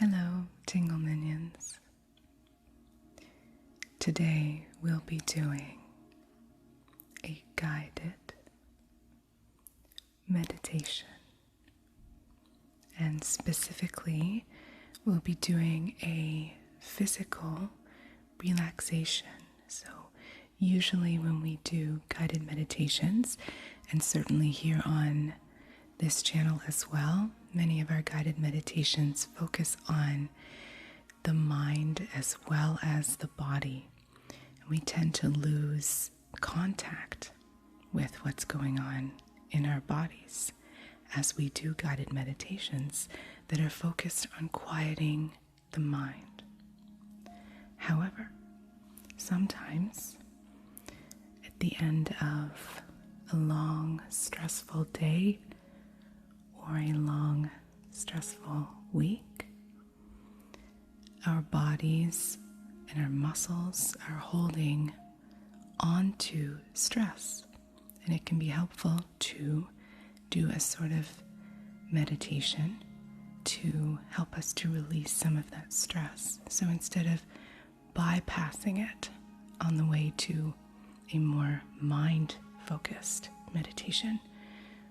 Hello, Tingle Minions. Today we'll be doing a guided meditation, and specifically we'll be doing a physical relaxation. So usually when we do guided meditations, and certainly here on this channel as well, many of our guided meditations focus on the mind as well as the body. And we tend to lose contact with what's going on in our bodies as we do guided meditations that are focused on quieting the mind. However, sometimes at the end of a long, stressful day or a long, stressful week, our bodies and our muscles are holding on to stress, and it can be helpful to do a sort of meditation to help us to release some of that stress. So instead of bypassing it on the way to a more mind-focused meditation,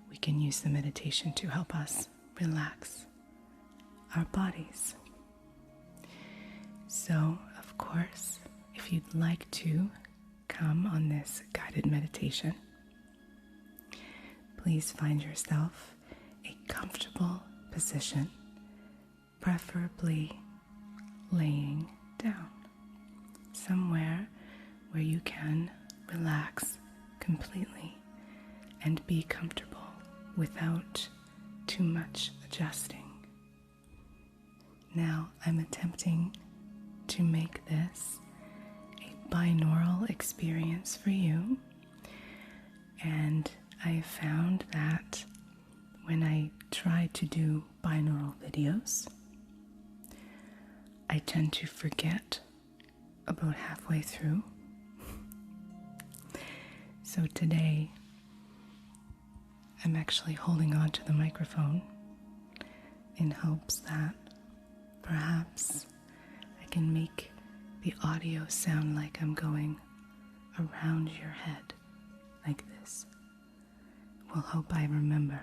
we can use the meditation to help us relax our bodies. So, of course, if you'd like to come on this guided meditation, please find yourself a comfortable position, preferably laying down, somewhere where you can relax completely and be comfortable without too much adjusting. Now I'm attempting to make this a binaural experience for you, and I have found that when I try to do binaural videos, I tend to forget about halfway through. So today I'm actually holding on to the microphone in hopes that perhaps I can make the audio sound like I'm going around your head, like this. We'll hope I remember.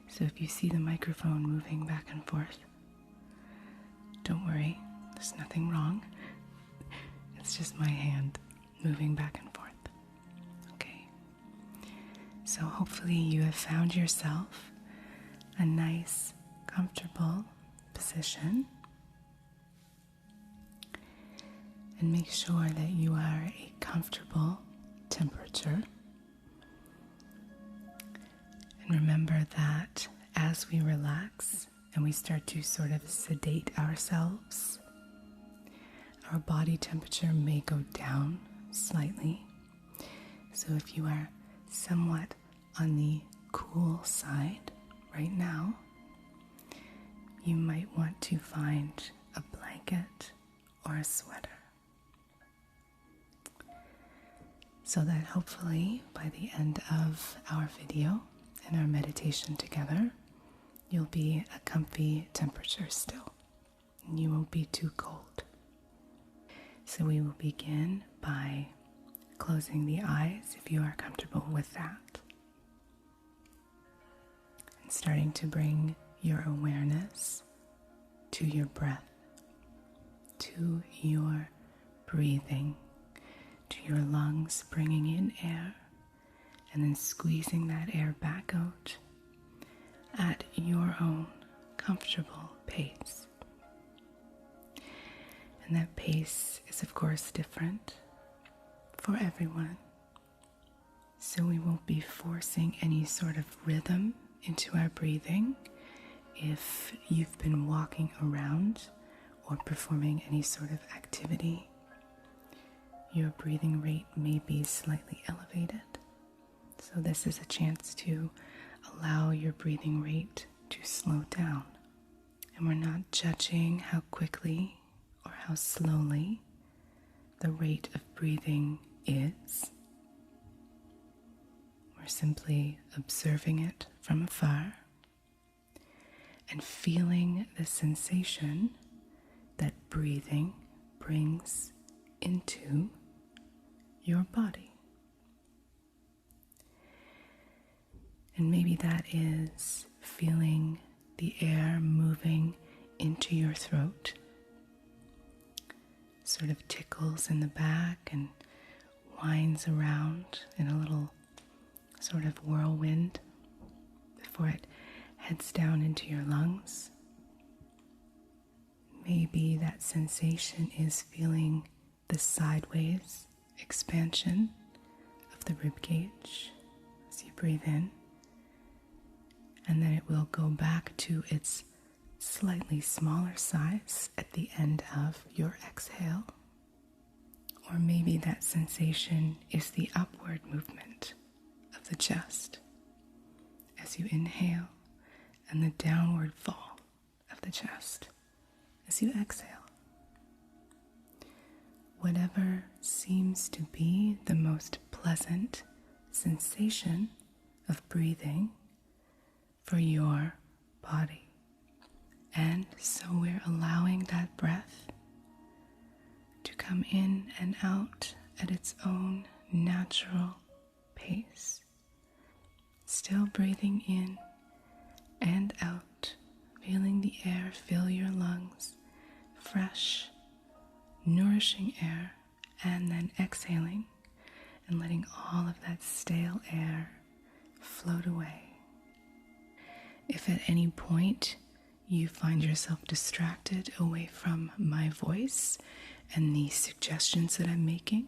So if you see the microphone moving back and forth, don't worry, there's nothing wrong. It's just my hand moving back and forth. So hopefully you have found yourself a nice, comfortable position. And make sure that you are a comfortable temperature. And remember that as we relax and we start to sort of sedate ourselves, our body temperature may go down slightly. So if you are somewhat on the cool side right now, you might want to find a blanket or a sweater, so that hopefully by the end of our video and our meditation together, you'll be a comfy temperature still, and you won't be too cold. So we will begin by closing the eyes if you are comfortable with that. And starting to bring your awareness to your breath, to your breathing, to your lungs, bringing in air and then squeezing that air back out at your own comfortable pace. And that pace is of course different for everyone, so we won't be forcing any sort of rhythm into our breathing. If you've been walking around or performing any sort of activity, your breathing rate may be slightly elevated. So this is a chance to allow your breathing rate to slow down. And we're not judging how quickly or how slowly the rate of breathing is. We're simply observing it from afar and feeling the sensation that breathing brings into your body. And maybe that is feeling the air moving into your throat, sort of tickles in the back and winds around in a little sort of whirlwind before it heads down into your lungs. Maybe that sensation is feeling the sideways expansion of the rib cage as you breathe in, and then it will go back to its slightly smaller size at the end of your exhale. Or maybe that sensation is the upward movement of the chest as you inhale, and the downward fall of the chest as you exhale. Whatever seems to be the most pleasant sensation of breathing for your body. And so we're allowing that breath to come in and out at its own natural pace. Still breathing in and out, feeling the air fill your lungs, fresh, nourishing air, and then exhaling and letting all of that stale air float away. If at any point you find yourself distracted away from my voice and the suggestions that I'm making,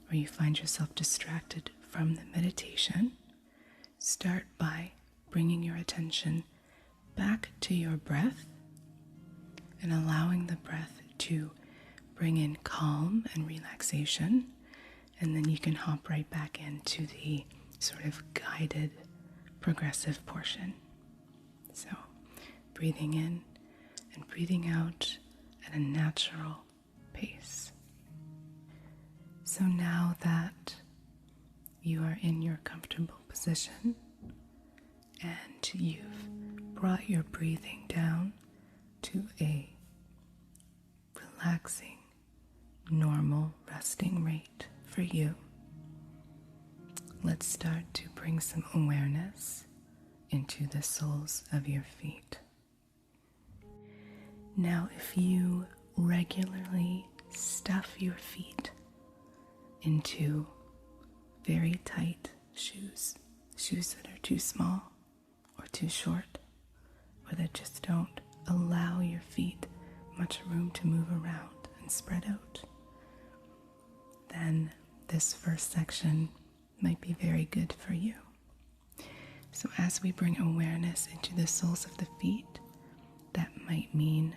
or you find yourself distracted from the meditation, start by bringing your attention back to your breath and allowing the breath to bring in calm and relaxation, and then you can hop right back into the sort of guided progressive portion. So breathing in and breathing out at a natural pace. So now that you are in your comfortable position and you've brought your breathing down to a relaxing, normal resting rate for you, let's start to bring some awareness into the soles of your feet. Now, if you regularly stuff your feet into very tight shoes that are too small or too short, or that just don't allow your feet much room to move around and spread out, then this first section might be very good for you. So as we bring awareness into the soles of the feet, that might mean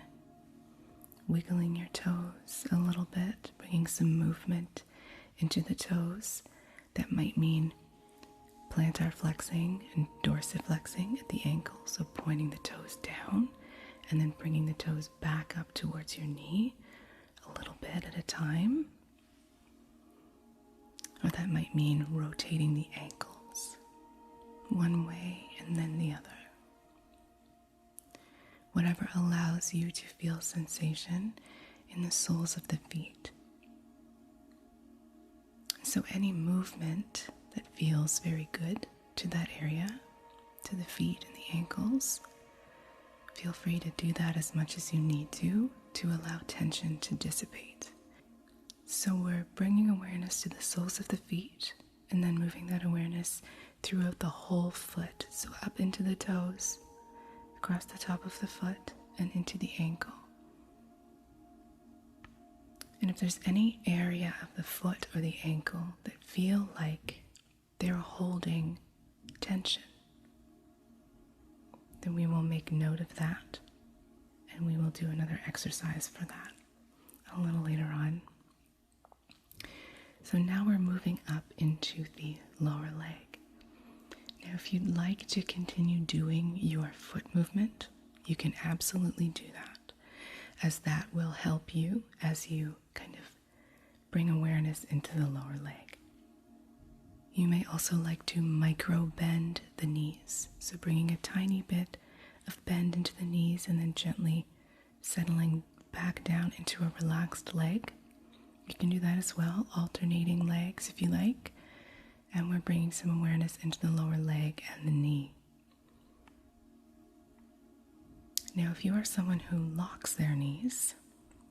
wiggling your toes a little bit, bringing some movement into the toes. That might mean plantar flexing and dorsiflexing at the ankle, so pointing the toes down and then bringing the toes back up towards your knee a little bit at a time. Or that might mean rotating the ankles one way and then the other. Whatever allows you to feel sensation in the soles of the feet. So any movement that feels very good to that area, to the feet and the ankles, feel free to do that as much as you need to allow tension to dissipate. So we're bringing awareness to the soles of the feet and then moving that awareness throughout the whole foot. So up into the toes, across the top of the foot, and into the ankle. And if there's any area of the foot or the ankle that feel like they're holding tension, then we will make note of that, and we will do another exercise for that a little later on. So now we're moving up into the lower leg. Now, if you'd like to continue doing your foot movement, you can absolutely do that, as that will help you as you kind of bring awareness into the lower leg. You may also like to micro bend the knees, so bringing a tiny bit of bend into the knees and then gently settling back down into a relaxed leg. You can do that as well, alternating legs if you like. And we're bringing some awareness into the lower leg and the knee. Now, if you are someone who locks their knees,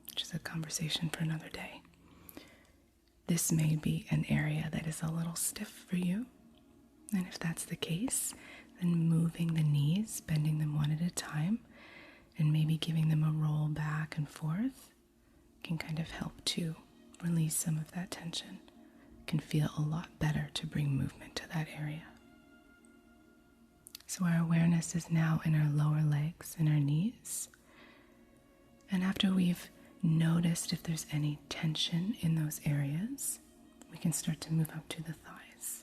which is a conversation for another day, this may be an area that is a little stiff for you. And if that's the case, then moving the knees, bending them one at a time, and maybe giving them a roll back and forth can kind of help to release some of that tension. It can feel a lot better to bring movement to that area. So our awareness is now in our lower legs and our knees. And after we've noticed if there's any tension in those areas, we can start to move up to the thighs.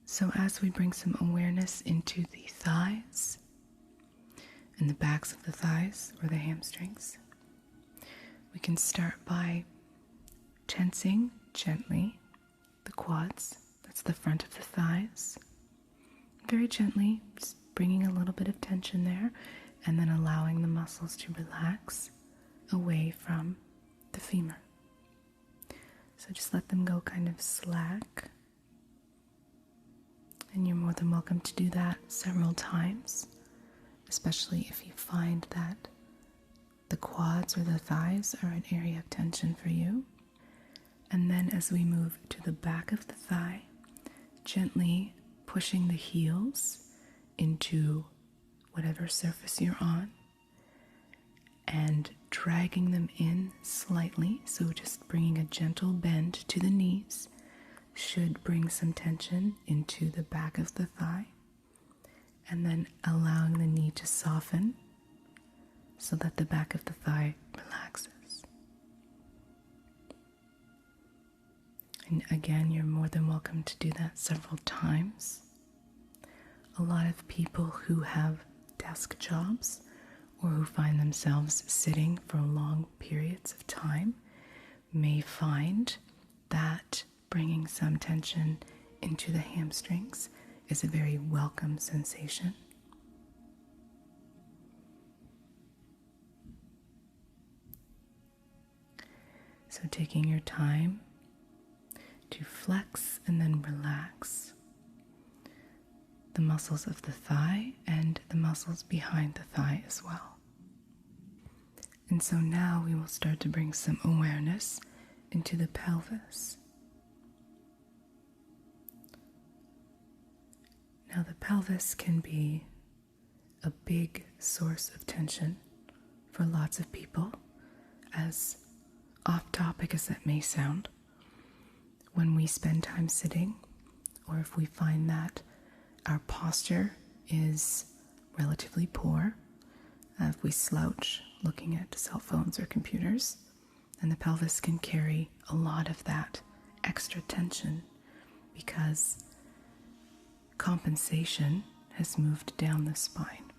So as we bring some awareness into the thighs and the backs of the thighs or the hamstrings, we can start by tensing gently the quads. That's the front of the thighs. Very gently, just bringing a little bit of tension there, and then allowing the muscles to relax away from the femur. So just let them go kind of slack. And you're more than welcome to do that several times, especially if you find that the quads or the thighs are an area of tension for you. And then as we move to the back of the thigh, gently pushing the heels into whatever surface you're on and dragging them in slightly. So just bringing a gentle bend to the knees should bring some tension into the back of the thigh, and then allowing the knee to soften so that the back of the thigh relaxes. And again, you're more than welcome to do that several times. A lot of people who have desk jobs or who find themselves sitting for long periods of time may find that bringing some tension into the hamstrings is a very welcome sensation. So taking your time to flex and then relax the muscles of the thigh and the muscles behind the thigh as well. And so now we will start to bring some awareness into the pelvis. Now the pelvis can be a big source of tension for lots of people, as off topic as that may sound. When we spend time sitting, or if we find that our posture is relatively poor, if we slouch looking at cell phones or computers, then the pelvis can carry a lot of that extra tension because compensation has moved down the spine.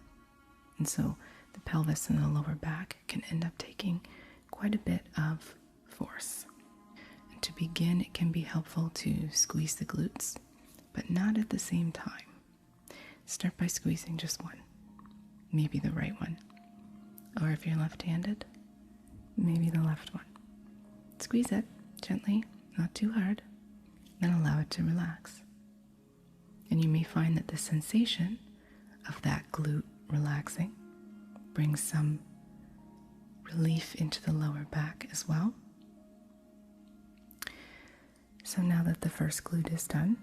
And so the pelvis and the lower back can end up taking quite a bit of force. And to begin, it can be helpful to squeeze the glutes, but not at the same time. Start by squeezing just one, maybe the right one. Or if you're left-handed, maybe the left one. Squeeze it gently, not too hard, then allow it to relax. And you may find that the sensation of that glute relaxing brings some relief into the lower back as well. So now that the first glute is done,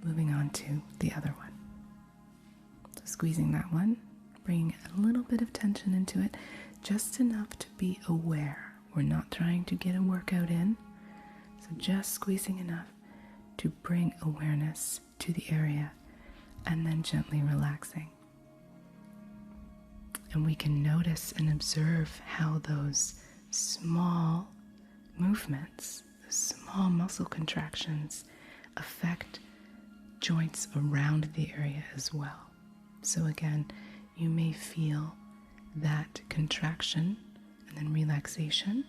moving on to the other one. So squeezing that one, bringing a little bit of tension into it, just enough to be aware. We're not trying to get a workout in, so just squeezing enough to bring awareness to the area and then gently relaxing. And we can notice and observe how those small movements, those small muscle contractions affect joints around the area as well. So again, you may feel that contraction and then relaxation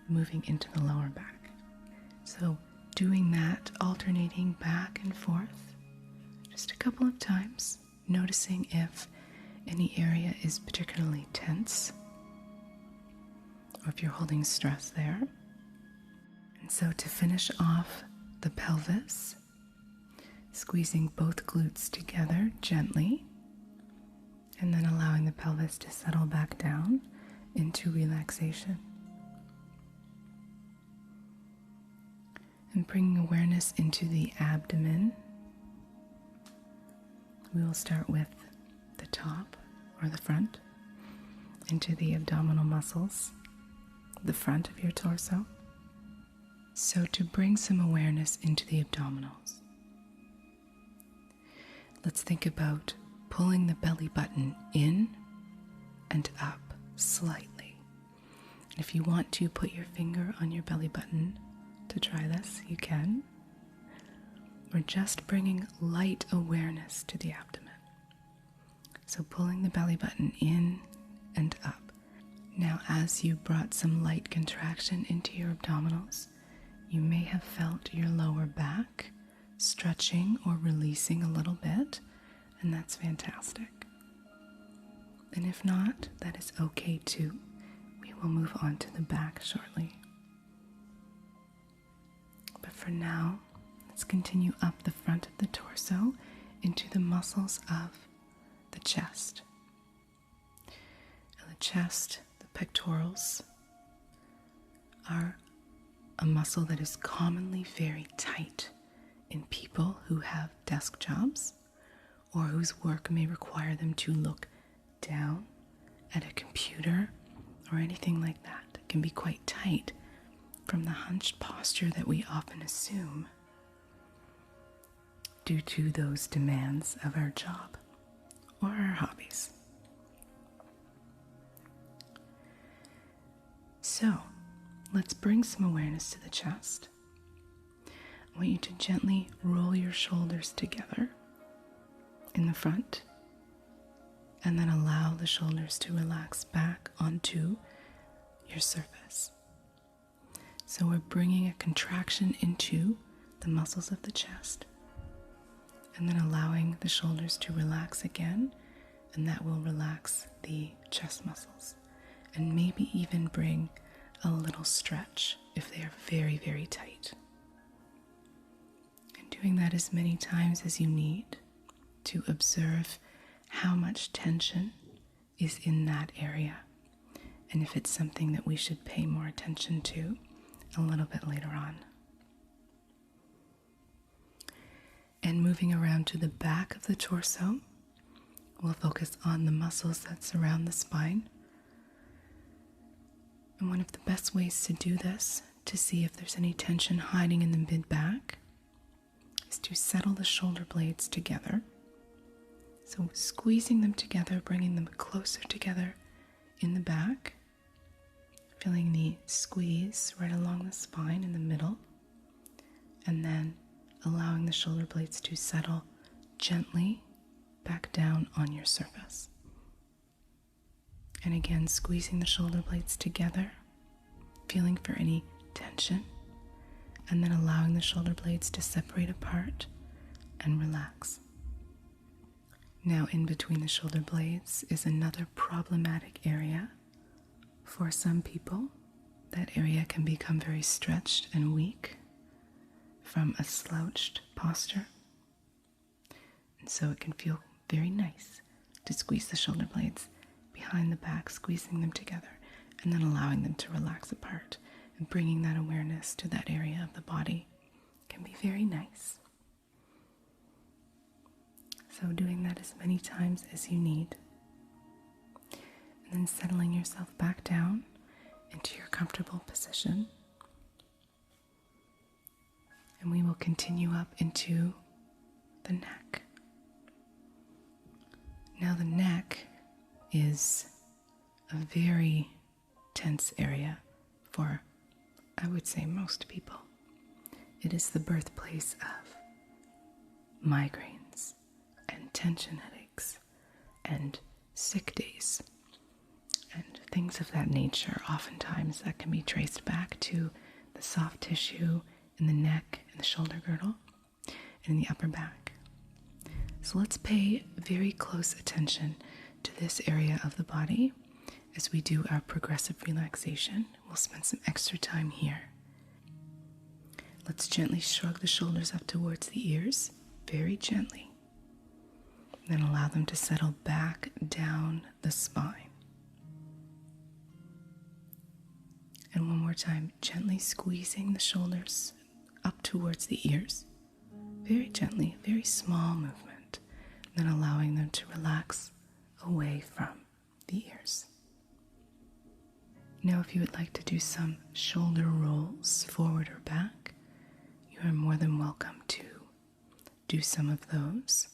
moving into the lower back. So doing that, alternating back and forth, just a couple of times, noticing if any area is particularly tense. or if you're holding stress there. And so to finish off the pelvis, squeezing both glutes together gently, and then allowing the pelvis to settle back down into relaxation. And bringing awareness into the abdomen. We will start with the top or the front, into the abdominal muscles, the front of your torso. So to bring some awareness into the abdominals, let's think about pulling the belly button in and up slightly. And if you want to put your finger on your belly button to try this, you can. Or just bringing light awareness to the abdomen. So pulling the belly button in and up. Now, as you brought some light contraction into your abdominals, you may have felt your lower back stretching or releasing a little bit, and that's fantastic. And if not, that is okay too. We will move on to the back shortly. But for now, let's continue up the front of the torso into the muscles of the chest. Now the chest, the pectorals, are a muscle that is commonly very tight in people who have desk jobs or whose work may require them to look down at a computer or anything like that. It can be quite tight from the hunched posture that we often assume due to those demands of our job or our hobbies. So, let's bring some awareness to the chest. I want you to gently roll your shoulders together in the front, and then allow the shoulders to relax back onto your surface. So we're bringing a contraction into the muscles of the chest, and then allowing the shoulders to relax again, and that will relax the chest muscles, and maybe even bring a little stretch if they are very, very tight. And doing that as many times as you need to observe how much tension is in that area, and if it's something that we should pay more attention to a little bit later on. And moving around to the back of the torso, we'll focus on the muscles that surround the spine. And one of the best ways to do this, to see if there's any tension hiding in the mid-back, is to settle the shoulder blades together. So squeezing them together, bringing them closer together in the back, feeling the squeeze right along the spine in the middle, and then allowing the shoulder blades to settle gently back down on your surface. And again, squeezing the shoulder blades together, feeling for any tension, and then allowing the shoulder blades to separate apart and relax. Now, in between the shoulder blades is another problematic area. For some people, that area can become very stretched and weak from a slouched posture. And so it can feel very nice to squeeze the shoulder blades behind the back, squeezing them together, and then allowing them to relax apart, and bringing that awareness to that area of the body can be very nice. So doing that as many times as you need, and then settling yourself back down into your comfortable position. And we will continue up into the neck. Now the neck is a very tense area for, I would say, most people. It is the birthplace of migraines and tension headaches and sick days and things of that nature. Oftentimes that can be traced back to the soft tissue in the neck and the shoulder girdle and in the upper back. So let's pay very close attention to this area of the body as we do our progressive relaxation, we'll spend some extra time here. Let's gently shrug the shoulders up towards the ears, very gently. Then allow them to settle back down the spine. And one more time, gently squeezing the shoulders up towards the ears. Very gently, very small movement. Then allowing them to relax away from the ears. Now, if you would like to do some shoulder rolls forward or back, you are more than welcome to do some of those.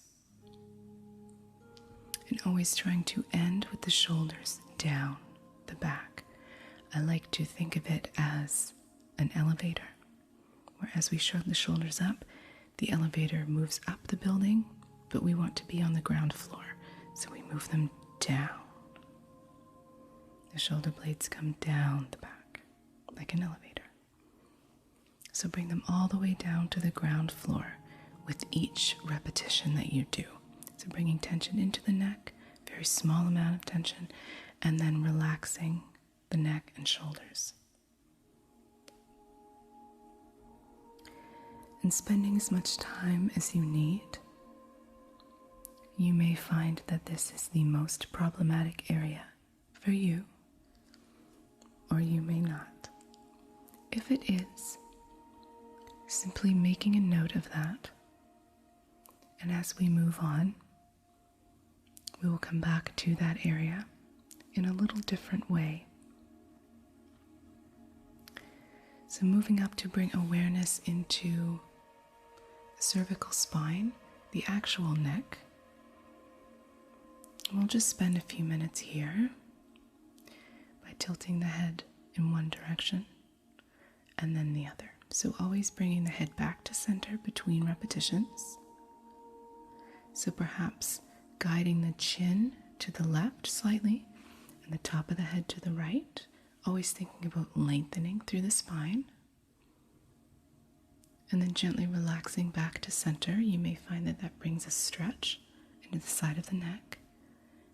And always trying to end with the shoulders down the back. I like to think of it as an elevator, where as we shrug the shoulders up, the elevator moves up the building, but we want to be on the ground floor, so we move them down. The shoulder blades come down the back, like an elevator. So bring them all the way down to the ground floor with each repetition that you do. So bringing tension into the neck, very small amount of tension, and then relaxing the neck and shoulders. And spending as much time as you need. You may find that this is the most problematic area for you, or you may not. If it is, simply making a note of that, and as we move on, we will come back to that area in a little different way. So moving up to bring awareness into the cervical spine, the actual neck. And we'll just spend a few minutes here by tilting the head in one direction and then the other. So always bringing the head back to center between repetitions. So perhaps guiding the chin to the left slightly and the top of the head to the right, always thinking about lengthening through the spine. And then gently relaxing back to center. You may find that that brings a stretch into the side of the neck.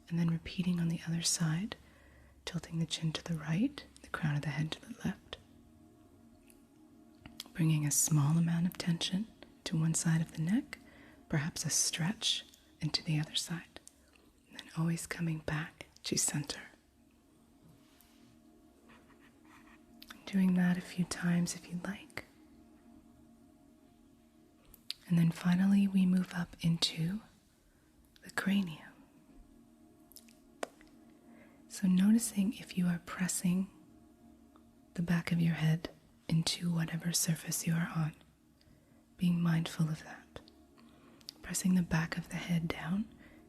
And then repeating on the other side, tilting the chin to the right, the crown of the head to the left. Bringing a small amount of tension to one side of the neck, perhaps a stretch into the other side. And then always coming back to center. Doing that a few times if you'd like. And then finally we move up into the cranium. So noticing if you are pressing the back of your head into whatever surface you are on, being mindful of that. Pressing the back of the head down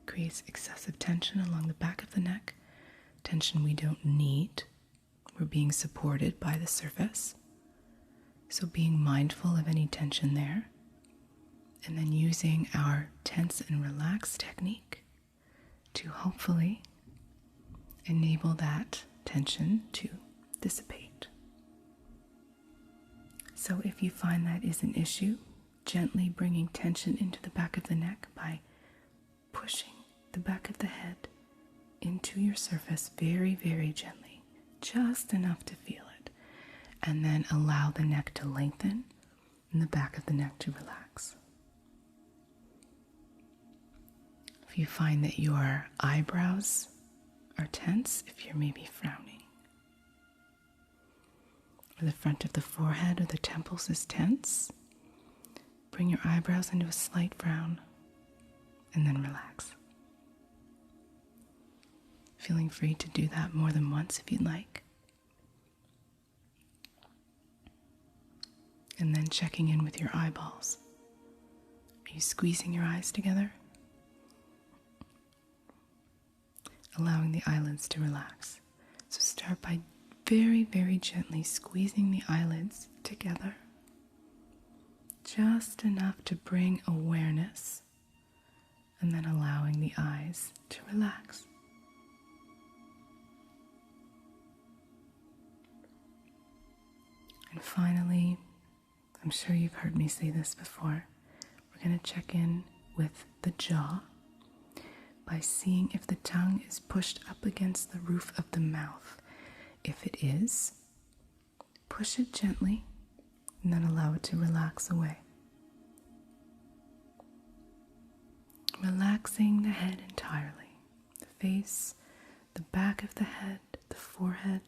creates excessive tension along the back of the neck, tension we don't need. We're being supported by the surface. So being mindful of any tension there, and then using our tense and relax technique to hopefully enable that tension to dissipate. So if you find that is an issue, gently bringing tension into the back of the neck by pushing the back of the head into your surface very, very gently, just enough to feel it, and then allow the neck to lengthen and the back of the neck to relax. If you find that your eyebrows are tense, if you're maybe frowning, or the front of the forehead or the temples is tense, bring your eyebrows into a slight frown and then relax. Feeling free to do that more than once if you'd like. And then checking in with your eyeballs. Are you squeezing your eyes together? Allowing the eyelids to relax. So start by very, very gently squeezing the eyelids together. Just enough to bring awareness, and then allowing the eyes to relax. And finally, I'm sure you've heard me say this before, we're going to check in with the jaw by seeing if the tongue is pushed up against the roof of the mouth. If it is, push it gently and then allow it to relax away. Relaxing the head entirely, the face, the back of the head, the forehead,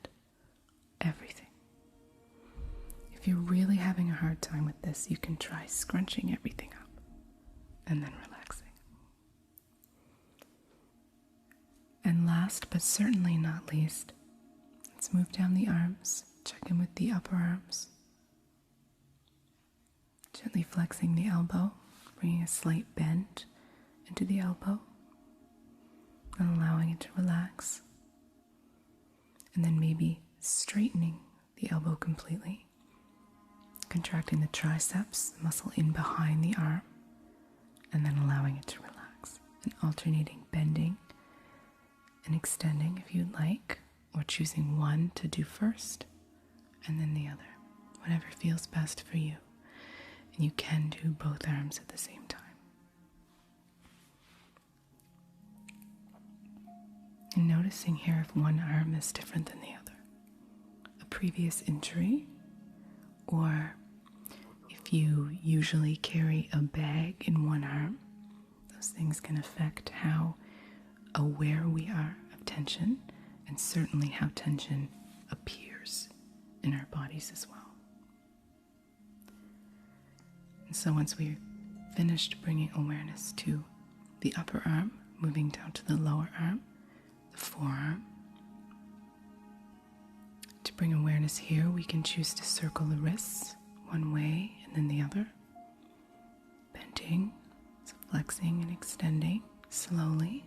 everything. If you're really having a hard time with this, you can try scrunching everything up and then relaxing. And last but certainly not least, let's move down the arms, check in with the upper arms. Gently flexing the elbow, bringing a slight bend into the elbow and allowing it to relax. And then maybe straightening the elbow completely, contracting the triceps, the muscle in behind the arm, and then allowing it to relax, and alternating bending and extending if you'd like, or choosing one to do first and then the other, whatever feels best for you. And you can do both arms at the same time. And noticing here if one arm is different than the other, a previous injury, or if you usually carry a bag in one arm, those things can affect how aware we are of tension, and certainly how tension appears in our bodies as well. And so once we've finished bringing awareness to the upper arm, moving down to the lower arm, the forearm. To bring awareness here, we can choose to circle the wrists one way and then the other, bending, so flexing and extending slowly.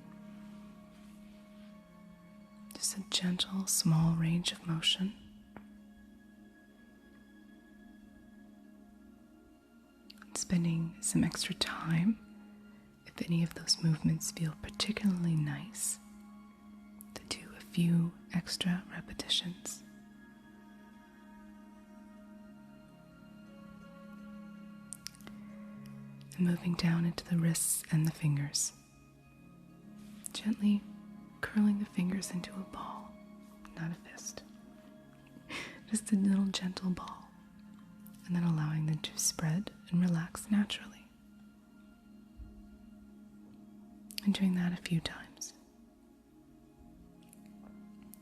Just a gentle, small range of motion. Spending some extra time, if any of those movements feel particularly nice, to do a few extra repetitions. And moving down into the wrists and the fingers. Gently curling the fingers into a ball, not a fist. Just a little gentle ball. And then allowing them to spread and relax naturally. And doing that a few times.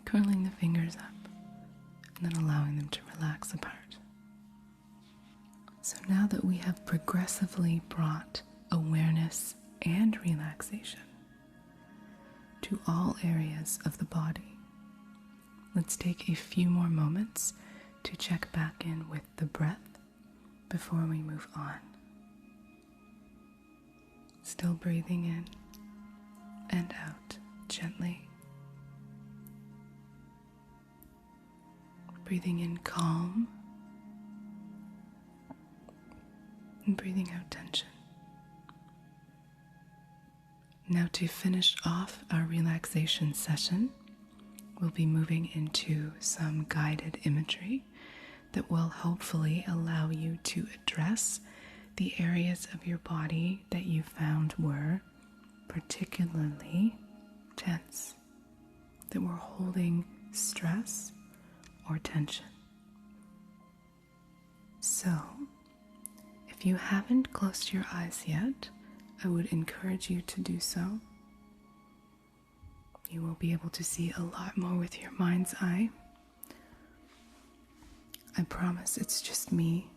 Curling the fingers up and then allowing them to relax apart. So now that we have progressively brought awareness and relaxation to all areas of the body, let's take a few more moments to check back in with the breath before we move on. Still breathing in and out gently. Breathing in calm and breathing out tension. Now to finish off our relaxation session, we'll be moving into some guided imagery that will hopefully allow you to address the areas of your body that you found were particularly tense, that were holding stress or tension. So, if you haven't closed your eyes yet, I would encourage you to do so. You will be able to see a lot more with your mind's eye. I promise it's just me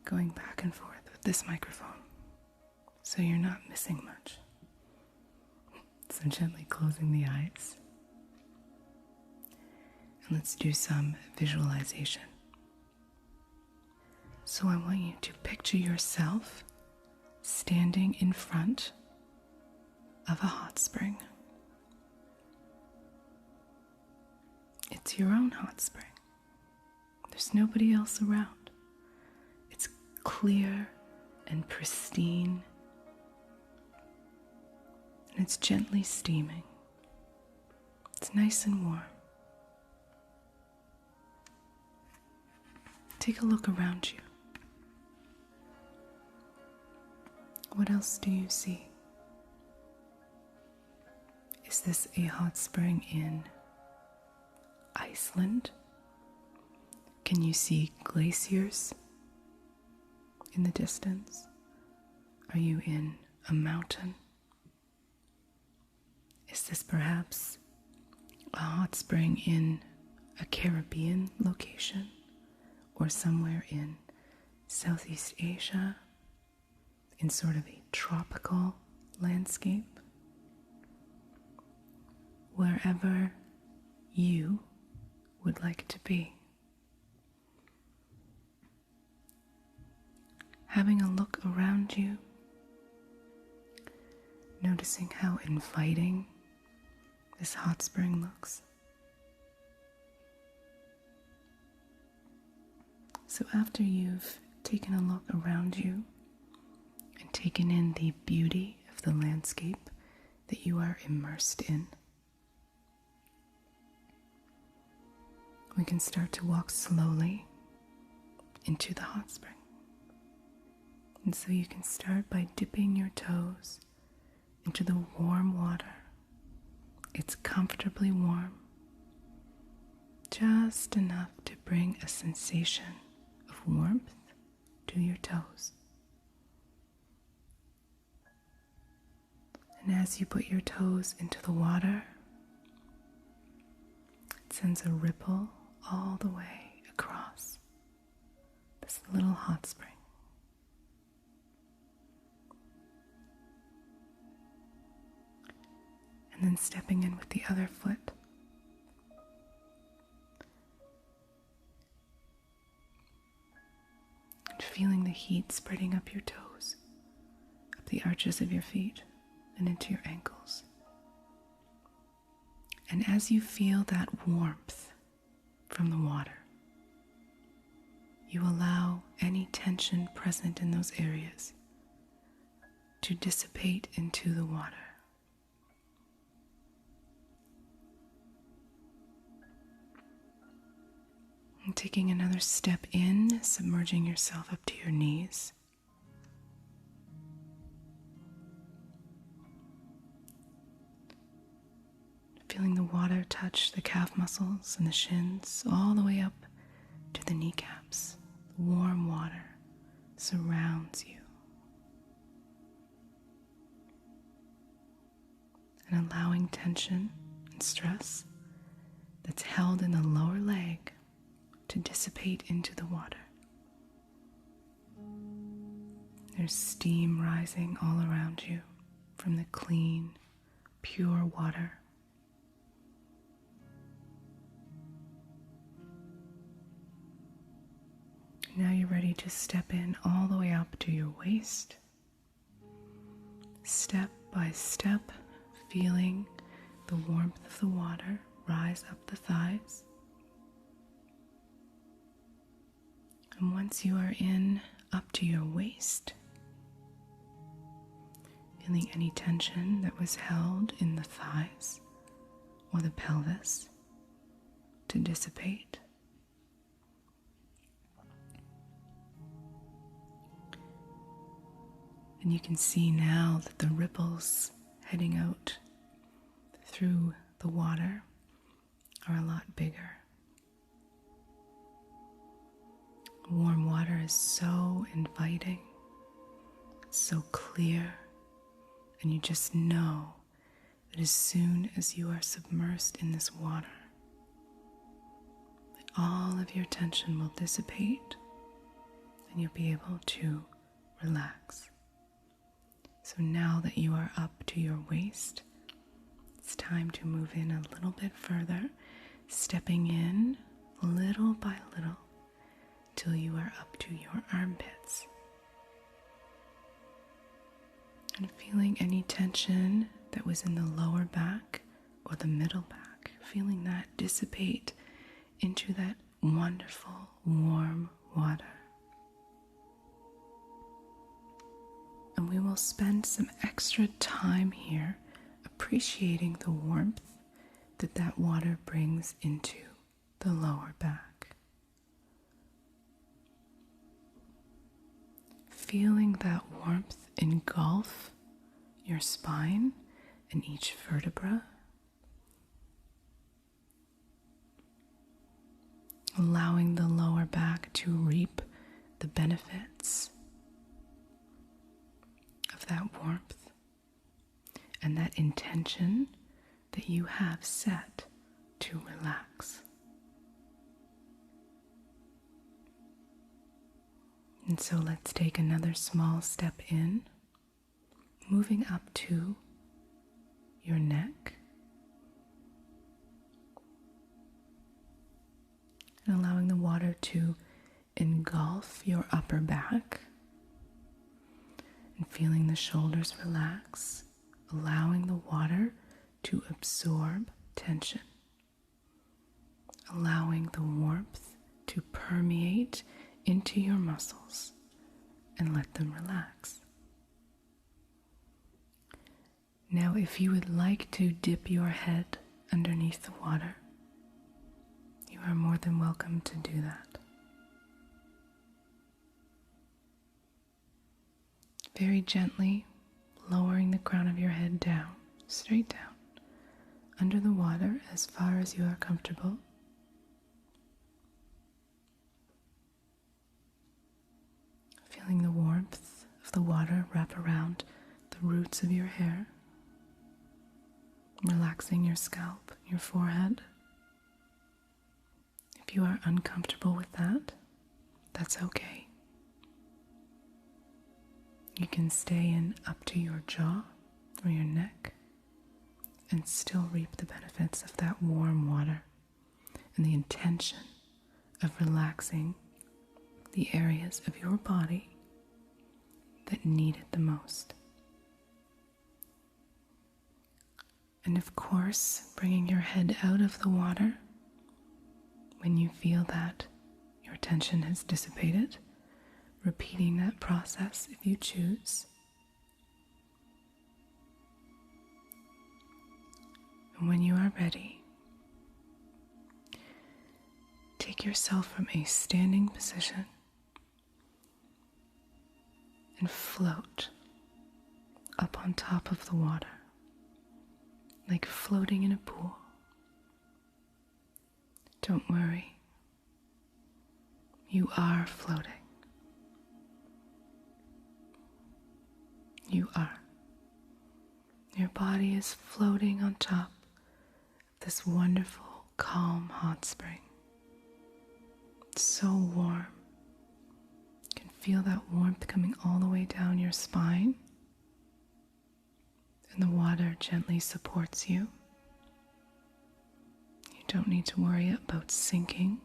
going back and forth with this microphone, so you're not missing much. So gently closing the eyes. And let's do some visualization. So I want you to picture yourself standing in front of a hot spring. It's your own hot spring. There's nobody else around. It's clear and pristine, and it's gently steaming. It's nice and warm. Take a look around you. What else do you see? Is this a hot spring in Iceland? Can you see glaciers in the distance? Are you in a mountain? Is this perhaps a hot spring in a Caribbean location or somewhere in Southeast Asia in sort of a tropical landscape? Wherever you would like to be. Having a look around you, noticing how inviting this hot spring looks. So after you've taken a look around you and taken in the beauty of the landscape that you are immersed in, we can start to walk slowly into the hot spring. And so you can start by dipping your toes into the warm water. It's comfortably warm, just enough to bring a sensation of warmth to your toes. And as you put your toes into the water, it sends a ripple all the way across this little hot spring. And then stepping in with the other foot. And feeling the heat spreading up your toes, up the arches of your feet, and into your ankles. And as you feel that warmth from the water, you allow any tension present in those areas to dissipate into the water. And taking another step in, submerging yourself up to your knees. Feeling the water touch the calf muscles and the shins all the way up to the kneecaps. Warm water surrounds you. And allowing tension and stress that's held in the lower leg to dissipate into the water. There's steam rising all around you from the clean, pure water. Now you're ready to step in all the way up to your waist. Step by step, feeling the warmth of the water rise up the thighs. And once you are in up to your waist, feeling any tension that was held in the thighs or the pelvis to dissipate. And you can see now that the ripples heading out through the water are a lot bigger. Warm water is so inviting, so clear, and you just know that as soon as you are submersed in this water, that all of your tension will dissipate and you'll be able to relax. So now that you are up to your waist, it's time to move in a little bit further, stepping in little by little till you are up to your armpits. And feeling any tension that was in the lower back or the middle back, feeling that dissipate into that wonderful warm water. And we will spend some extra time here appreciating the warmth that that water brings into the lower back. Feeling that warmth engulf your spine and each vertebra allowing the lower back to reap the benefits of that warmth and that intention that you have set to relax. And so let's take another small step in, moving up to your neck and allowing the water to engulf your upper back and feeling the shoulders relax, allowing the water to absorb tension, allowing the warmth to permeate into your muscles and let them relax. Now, if you would like to dip your head underneath the water, you are more than welcome to do that. Very gently lowering the crown of your head down, straight down, under the water as far as you are comfortable. Feeling the warmth of the water wrap around the roots of your hair, relaxing your scalp, your forehead. If you are uncomfortable with that, that's okay. You can stay in up to your jaw or your neck and still reap the benefits of that warm water and the intention of relaxing the areas of your body that need it the most. And of course, bringing your head out of the water when you feel that your tension has dissipated, repeating that process if you choose. And when you are ready, take yourself from a standing position and float up on top of the water, like floating in a pool. Don't worry, you are floating. You are. Your body is floating on top of this wonderful, calm hot spring. It's so warm. You can feel that warmth coming all the way down your spine, and the water gently supports you. You don't need to worry about sinking.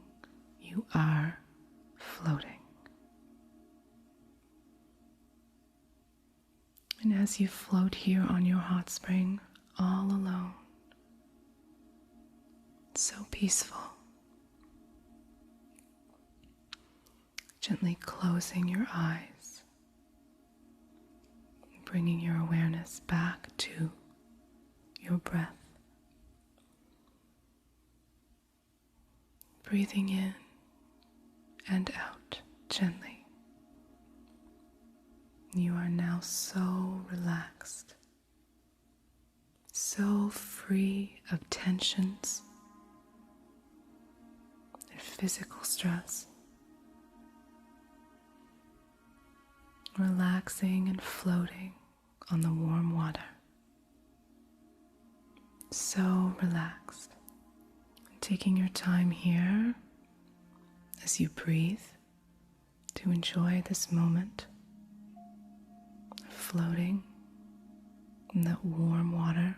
You are floating. And as you float here on your hot spring, all alone, it's so peaceful. Gently closing your eyes, bringing your awareness back to your breath. Breathing in and out gently. You are now so relaxed, so free of tensions and physical stress. Relaxing and floating on the warm water. So relaxed. Taking your time here as you breathe to enjoy this moment of floating in that warm water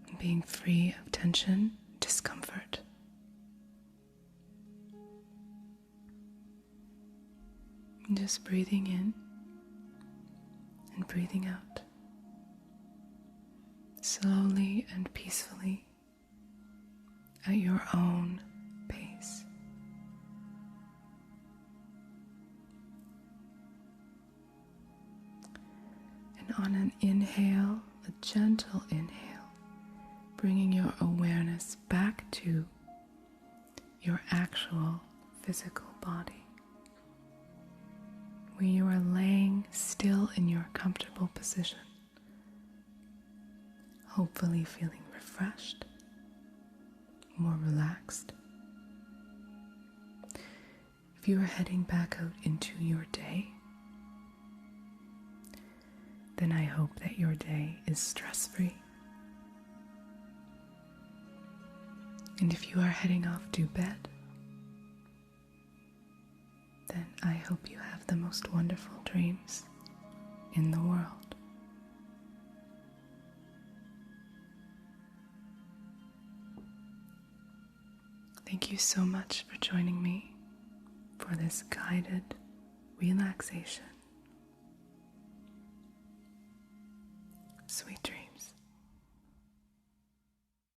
and being free of tension, discomfort. And just breathing in and breathing out, slowly and peacefully at your own pace. And on an inhale, a gentle inhale, bringing your awareness back to your actual physical body, where you are laying still in your comfortable position, hopefully feeling refreshed, more relaxed, If you are heading back out into your day, then I hope that your day is stress-free. And if you are heading off to bed, then I hope you have the most wonderful dreams in the world. Thank you so much for joining me for this guided relaxation. Sweet dreams.